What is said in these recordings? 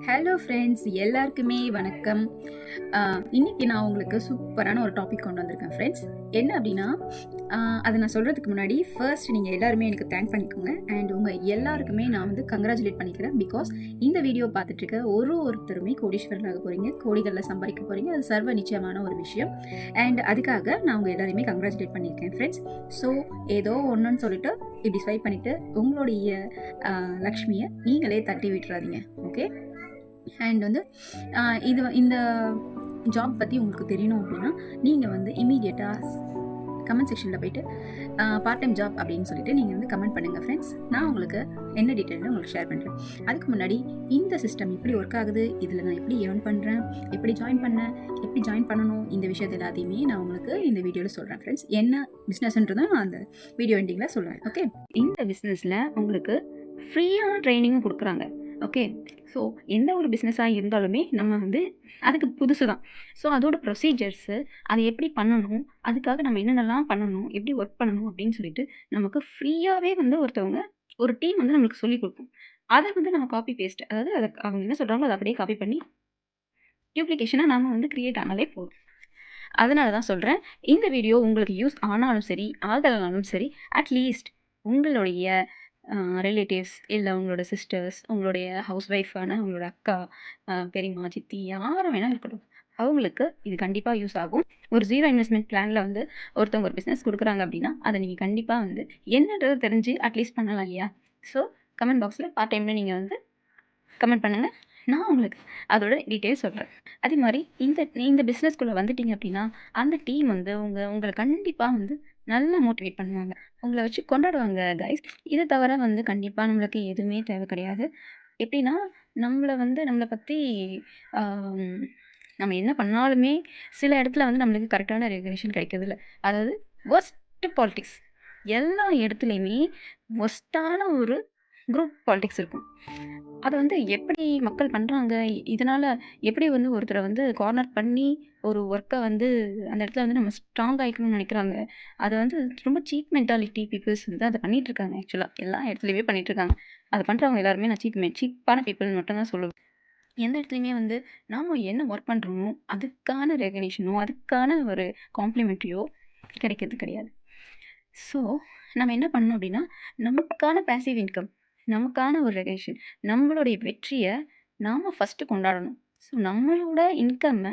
Hello friends, எல்லாருக்குமே வணக்கம். இன்னைக்கு நான் உங்களுக்கு சூப்பரான ஒரு டாபிக் கொண்டு வந்திருக்கேன் ஃப்ரெண்ட்ஸ். என்ன அப்படின்னா, அதை நான் சொல்கிறதுக்கு முன்னாடி ஃபர்ஸ்ட் நீங்கள் எல்லாருமே எனக்கு தேங்க் பண்ணிக்கோங்க. அண்ட் உங்கள் எல்லாருக்குமே நான் வந்து கங்க்ராச்சுலேட் பண்ணிக்கிறேன். பிகாஸ் இந்த வீடியோ பார்த்துட்ருக்க ஒருத்தருமே கோடீஸ்வரனாக போகிறீங்க, கோடிகளில் சம்பாதிக்க போகிறீங்க. அது சர்வ நிச்சயமான ஒரு விஷயம். அண்ட் அதுக்காக நான் உங்கள் எல்லாரையுமே கங்க்ராச்சுலேட் பண்ணியிருக்கேன் ஃப்ரெண்ட்ஸ். ஸோ ஏதோ ஒன்றுன்னு சொல்லிட்டு இப்படி ஸ்வைப் பண்ணிவிட்டு உங்களுடைய லக்ஷ்மியை நீங்களே தட்டி விட்டுறாதீங்க. ஓகே. அண்ட் வந்து இந்த ஜாப் பற்றி உங்களுக்கு தெரியணும் அப்படின்னா நீங்கள் வந்து இமீடியட்டாக கமெண்ட் செக்ஷனில் போய்ட்டு பார்ட் டைம் ஜாப் அப்படின்னு சொல்லிட்டு நீங்கள் வந்து கமெண்ட் பண்ணுங்கள் ஃப்ரெண்ட்ஸ். நான் உங்களுக்கு என்ன டீட்டெயில்னு உங்களுக்கு ஷேர் பண்ணுறேன். அதுக்கு முன்னாடி இந்த சிஸ்டம் எப்படி ஒர்க் ஆகுது, இதில் நான் எப்படி ஏர்ன் பண்ணுறேன், எப்படி ஜாயின் பண்ணணும், இந்த விஷயத்தை எல்லாத்தையுமே நான் உங்களுக்கு இந்த வீடியோவில் சொல்கிறேன் ஃப்ரெண்ட்ஸ். என்ன பிஸ்னஸ்ன்றதை நான் அந்த வீடியோ எண்டிங்கில் சொல்லுவேன். ஓகே. இந்த பிஸ்னஸில் உங்களுக்கு ஃப்ரீயான ட்ரைனிங்கும் கொடுக்குறாங்க. ஓகே. ஸோ எந்த ஒரு பிஸ்னஸாக இருந்தாலுமே நம்ம வந்து அதுக்கு புதுசு தான். ஸோ அதோட ப்ரொசீஜர்ஸு, அதை எப்படி பண்ணணும், அதுக்காக நம்ம என்னென்னலாம் பண்ணணும், எப்படி ஒர்க் பண்ணணும் அப்படின்னு சொல்லிட்டு நமக்கு ஃப்ரீயாகவே வந்து ஒரு டீம் வந்து நம்மளுக்கு சொல்லிக் கொடுக்கும். அதை வந்து நம்ம காப்பி பேஸ்ட், அதாவது அதை அவங்க என்ன சொல்கிறாங்களோ அதை அப்படியே காப்பி பண்ணி டியூப்ளிகேஷனாக நம்ம வந்து க்ரியேட் ஆனாலே போதும். அதனால தான் சொல்கிறேன், இந்த வீடியோ உங்களுக்கு யூஸ் ஆனாலும் சரி ஆகலைனாலும் சரி, அட்லீஸ்ட் உங்களுடைய ரிலேட்டிவ்ஸ் இல்லை உங்களோட சிஸ்டர்ஸ், உங்களுடைய ஹவுஸ் ஒய்ஃபான உங்களோட அக்கா, பெரியம்மா, சித்தி யாரும் வேணால் இருக்கட்டும், அவங்களுக்கு இது கண்டிப்பாக யூஸ் ஆகும். ஒரு ஜீரோ இன்வெஸ்ட்மெண்ட் பிளானில் வந்து ஒருத்தவங்க ஒரு பிஸ்னஸ் கொடுக்குறாங்க அப்படின்னா அதை நீங்கள் கண்டிப்பாக வந்து என்னன்றது தெரிஞ்சு அட்லீஸ்ட் பண்ணலாம் இல்லையா? ஸோ கமெண்ட் பாக்ஸில் பார்ட் டைமில் நீங்கள் வந்து கமெண்ட் பண்ணுங்கள். நான் உங்களுக்கு அதோட டீட்டெயில்ஸ் சொல்கிறேன். அதே மாதிரி இந்த பிஸ்னஸ்குள்ளே வந்துட்டீங்க அப்படின்னா அந்த டீம் வந்து உங்களை கண்டிப்பாக வந்து நல்லா மோட்டிவேட் பண்ணுவாங்க, உங்களை வச்சு கொண்டாடுவாங்க கைஸ். இதை தவிர வந்து கண்டிப்பாக நம்மளுக்கு எதுவுமே தேவை கிடையாது. எப்படின்னா நம்மளை பற்றி நம்ம என்ன பண்ணாலுமே சில இடத்துல வந்து நம்மளுக்கு கரெக்டான ரெகுலேஷன் கிடைக்கிறதில்ல. அதாவது ஒஸ்ட் பாலிட்டிக்ஸ், எல்லா இடத்துலையுமே ஒஸ்ட்டான ஒரு குரூப் பாலிடிக்ஸ் இருக்கும். அதை வந்து எப்படி மக்கள் பண்ணுறாங்க, இதனால் எப்படி வந்து ஒருத்தரை வந்து கார்னர் பண்ணி ஒரு ஒர்க்கை வந்து அந்த இடத்துல வந்து நம்ம ஸ்ட்ராங் ஆகிக்கணும்னு நினைக்கிறாங்க. அதை வந்து ரொம்ப சீப் மென்டாலிட்டி பீப்புள்ஸ் வந்து அதை பண்ணிகிட்ருக்காங்க. ஆக்சுவலாக எல்லா இடத்துலையுமே பண்ணிகிட்ருக்காங்க. அதை பண்ணுறவங்க எல்லாருமே நான் சீப்பான பீப்புள் மட்டும்தான் சொல்லுவேன். எந்த இடத்துலையுமே வந்து நாம் என்ன ஒர்க் பண்ணுறோமோ அதுக்கான ரெகக்னிஷனோ அதுக்கான ஒரு காம்ப்ளிமெண்ட்ரியோ கிடைக்கிறது கிடையாது. ஸோ நம்ம என்ன பண்ணணும் அப்படின்னா, நமக்கான பேசிவ் இன்கம், நமக்கான ஒரு ரெகக்னிஷன், நம்மளுடைய வெற்றியை நாம் ஃபஸ்ட்டு கொண்டாடணும். ஸோ நம்மளோட இன்கம்மை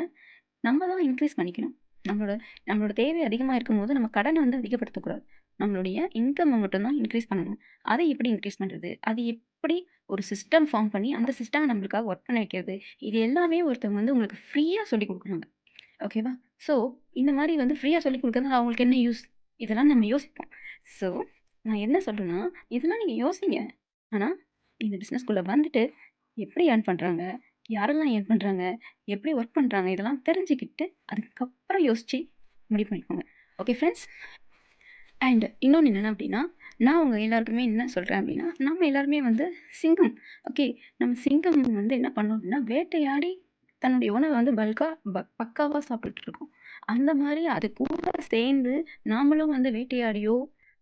நம்ம தான் இன்க்ரீஸ் பண்ணிக்கணும். நம்மளோட தேவை அதிகமாக இருக்கும்போது நம்ம கடனை வந்து அதிகப்படுத்தக்கூடாது. நம்மளுடைய இன்கம்மை மட்டும்தான் இன்க்ரீஸ் பண்ணணும். அதை எப்படி இன்க்ரீஸ் பண்ணுறது, அது எப்படி ஒரு சிஸ்டம் ஃபார்ம் பண்ணி அந்த சிஸ்டம் நம்மளுக்காக ஒர்க் பண்ண வைக்கிறது, இது எல்லாமே ஒருத்தவங்க வந்து உங்களுக்கு ஃப்ரீயாக சொல்லிக் கொடுக்குறாங்க. ஓகேவா? ஸோ இந்த மாதிரி வந்து ஃப்ரீயாக சொல்லிக் கொடுக்குறதுனால அவங்களுக்கு என்ன யூஸ், இதெல்லாம் நம்ம யோசிப்போம். ஸோ நான் என்ன சொல்கிறேன்னா, இதெல்லாம் நீங்கள் யோசிங்க. ஆனால் இந்த பிஸ்னஸ்குள்ளே வந்துட்டு எப்படி ஏர்ன் பண்ணுறாங்க, யாரெல்லாம் ஏர்ன் பண்ணுறாங்க, எப்படி ஒர்க் பண்ணுறாங்க, இதெல்லாம் தெரிஞ்சுக்கிட்டு அதுக்கப்புறம் யோசித்து முடிவு பண்ணிக்கோங்க. Okay friends. அண்ட் இன்னொன்று என்னென்ன அப்படின்னா, நான் உங்கள் எல்லாருக்குமே என்ன சொல்கிறேன் அப்படின்னா, நம்ம எல்லாருமே வந்து சிங்கம். ஓகே. நம்ம சிங்கம் வந்து என்ன பண்ணோம் அப்படின்னா, வேட்டையாடி தன்னுடைய உணவை வந்து பக்காவாக சாப்பிட்டுருக்கோம். அந்த மாதிரி அது கூட சேர்ந்து நாமளும் வந்து வேட்டையாடியோ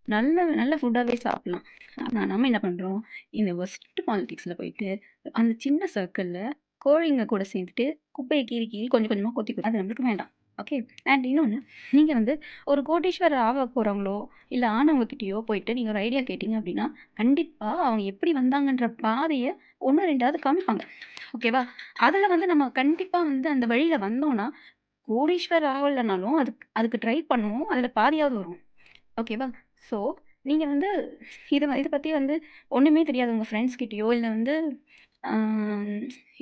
நல்ல நல்ல ஃபுட்டாகவே சாப்பிட்லாம். ஆனால் நம்ம என்ன பண்ணுறோம், இந்த ஒஸ்ட் பாலிடிக்ஸில் போயிட்டு அந்த சின்ன சர்க்கிளில் கோழிங்க கூட சேர்ந்துட்டு குப்பையை கீறி கீறி கொஞ்சம் கொஞ்சமாக கொத்தி அது நம்மளுக்கு வேண்டாம். ஓகே. அண்ட் இன்னொன்று, நீங்கள் வந்து ஒரு கோடீஸ்வரர் ஆக போகிறவங்களோ இல்லை ஆனவங்ககிட்டயோ போயிட்டு நீங்கள் ஒரு ஐடியா கேட்டிங்க அப்படின்னா கண்டிப்பாக அவங்க எப்படி வந்தாங்கன்ற பாதையை 1 2வது காமிப்பாங்க. ஓகேவா? அதில் வந்து நம்ம கண்டிப்பாக வந்து அந்த வழியில் வந்தோம்னா கோடீஸ்வரர் ஆகலைனாலும் அதுக்கு ட்ரை பண்ணுவோம், அதில் பாதியாவது வரும். ஓகேவா? ஸோ நீங்கள் வந்து இதை பற்றி வந்து ஒன்றுமே தெரியாது உங்கள் ஃப்ரெண்ட்ஸ்கிட்டயோ இல்லை வந்து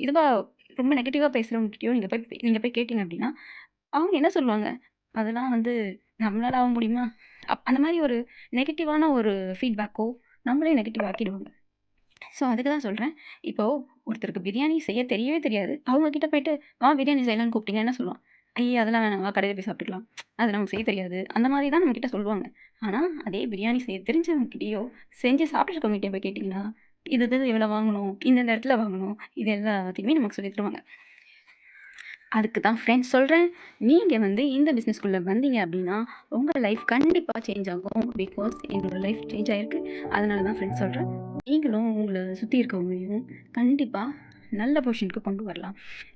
இதுவாக ரொம்ப நெகட்டிவாக பேசுகிறவங்ககிட்டயோ நீங்கள் போய் கேட்டிங்க அப்படின்னா அவங்க என்ன சொல்லுவாங்க, அதெல்லாம் வந்து நம்மளால ஆக முடியுமா, அந்த மாதிரி ஒரு நெகட்டிவான ஒரு ஃபீட்பேக்கோ நம்மளே நெகட்டிவ் ஆக்கிடுவாங்க. ஸோ அதுக்கு தான் சொல்கிறேன். இப்போது ஒருத்தருக்கு பிரியாணி செய்ய தெரியவே தெரியாது, அவங்கக்கிட்ட போயிட்டு பிரியாணி செய்யலான்னு கூப்பிட்டீங்க என்ன சொல்லுவான், ஐயே அதெல்லாம் வேணாம், கடையில் போய் சாப்பிட்டுக்கலாம், அது நமக்கு செய்ய தெரியாது, அந்த மாதிரி தான் நம்மக்கிட்ட சொல்லுவாங்க. ஆனால் அதே பிரியாணி செய்ய தெரிஞ்சவங்ககிட்டயோ செஞ்சு சாப்பிட்ருக்கவங்ககிட்ட போய் கேட்டிங்கன்னா இது இவ்வளோ வாங்கணும், இந்த இடத்துல வாங்கணும், இது எல்லாத்தையுமே நமக்கு சொல்லி தருவாங்க. அதுக்கு தான் ஃப்ரெண்ட்ஸ் சொல்கிறேன், நீங்கள் வந்து இந்த பிஸ்னஸ்குள்ளே வந்தீங்க அப்படின்னா உங்கள் லைஃப் கண்டிப்பாக சேஞ்ச் ஆகும். பிகாஸ் என்னோடய லைஃப் சேஞ்ச் ஆகிருக்கு. அதனால தான் ஃப்ரெண்ட்ஸ் சொல்கிறேன், நீங்களும் உங்களை சுற்றி இருக்கவங்களையும் கண்டிப்பாக நல்ல பொசிஷனுக்கு கொண்டு வரலாம்.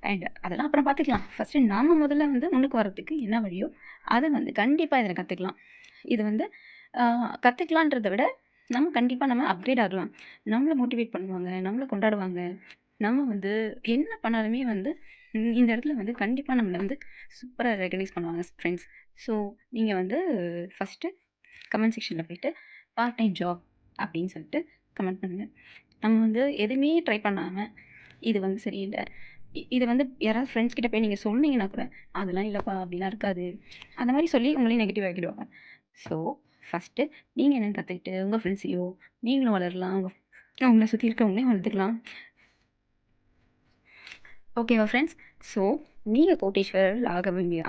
அண்ட் அதெல்லாம் அப்புறம் பார்த்துக்கலாம். ஃபஸ்ட்டு நாம முதல்ல வந்து முன்னுக்கு வரதுக்கு என்ன வழியோ, அத வந்து கண்டிப்பா இதில கத்துக்கலாம். இது வந்து கத்துக்கலான்றத விட, நம்ம அப்கிரேட் ஆகலாம். நம்மள மோட்டிவேட் பண்ணுவாங்க, நம்மள கொண்டாடுவாங்க. நம்ம வந்து என்ன பண்ணாலுமே வந்து இந்த இடத்துல வந்து கண்டிப்பா நம்மள வந்து சூப்பரா ரெகக்னைஸ் பண்ணுவாங்க ஃப்ரெண்ட்ஸ். ஸோ நீங்க வந்து ஃபஸ்ட்டு கமெண்ட் செக்ஷன்ல போயிட்டு பார்ட் டைம் ஜாப் அப்படின்னு சொல்லிட்டு கமெண்ட் பண்ணுங்க. நம்ம வந்து எதுவுமே ட்ரை பண்ணாம, இது வந்து சரியில்ல. இது வந்து யாராவது ஃப்ரெண்ட்ஸ் கிட்ட போய் நீங்க சொன்னீங்கன்னா கூட, "அதெல்லாம் இல்லப்பா, அப்படிலாம் இருக்காது." அந்த மாரி சொல்லி உங்களையும் நெகட்டிவ் ஆக்கிடுவாங்க. ஸோ ஃபர்ஸ்ட்டு நீங்க என்னன்னு கத்துக்கிட்டு, உங்க ஃப்ரெண்ட்ஸையோ நீங்களும் வளரலாம். உங்கள சுத்தி இருக்கவங்களையும் வளர்த்துக்கலாம். ஓகேவா ஃப்ரெண்ட்ஸ்? ஸோ நீங்க கோடீஸ்வரர் ஆக வேண்டிய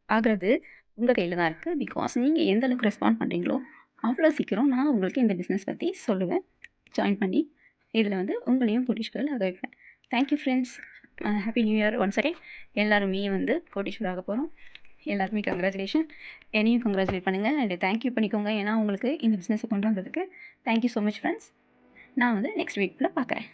ஆகுறது உங்க கையில தான் இருக்கு. பிகாஸ் நீங்க எந்த அளவுக்கு ரெஸ்பாண்ட் பண்றீங்களோ, அவ்வளோ சீக்கிரம் நான் உங்களுக்கு இந்த பிசினஸ் பத்தி சொல்லுவேன். ஜாயின் பண்ணி, இதில வந்து உங்களையும் கோடீஸ்வரர் ஆக வைப்பேன். Thank you friends. Happy new year once again. எல்லாருமே வந்து கோடீஸ்வரர் ஆக போறோம். எல்லாருக்குமே கங்ராச்சுலேஷன். என்னையும் கங்ராச்சுலேட் பண்ணுங்க. அண்ட் தேங்க் யூ பண்ணிக்கோங்க. ஏன்னா உங்களுக்கு இந்த பிசினஸ கொண்டு வந்ததுக்கு. Thank you so much friends. நான் வந்து நெக்ஸ்ட் வீக்ல பார்க்குறேன்.